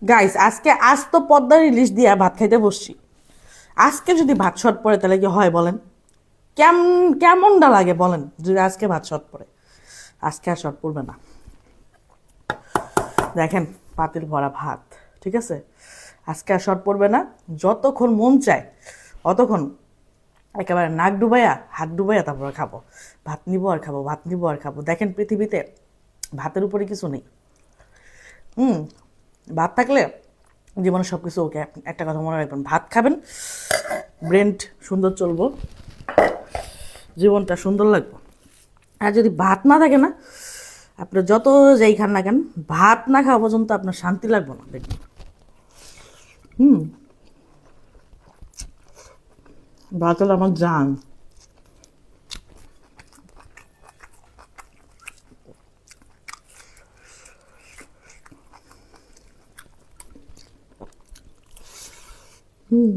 Guys আজ তো পদ্মার ইলিশ দিয়া ভাত খাইতে বসছি। আজকে যদি ভাত শর্ট পড়ে তাহলে কি হয় বলেন? কেমনটা লাগে বলেন যদি আজকে ভাত শর্ট পড়ে? আজকে আর শর্ট পড়বে না। দেখেন, পাতিল ভরা ভাত, ঠিক আছে? আজকে আর শর্ট পড়বে না। যতক্ষণ মন চায় অতক্ষণ একেবারে নাক ডুবাইয়া হাত ডুবাইয়া তারপর খাবো। ভাত নিবো আর খাবো, ভাত নিবো আর খাবো। দেখেন, পৃথিবীতে ভাতের উপরে কিছু নেই। হুম, ভাত থাকলে জীবনে সব কিছু ওকে। একটা কথা মনে রাখবেন, ভাত খাবেন, ব্রেন সুন্দর চলবো, জীবনটা সুন্দর লাগবে। আর যদি ভাত না থাকে না, আপনার যত যাই খান না কেন, ভাত না খাওয়া পর্যন্ত আপনার শান্তি লাগবে না, দেখবেন। হুম, ভাত হলো আমার জান। হুম।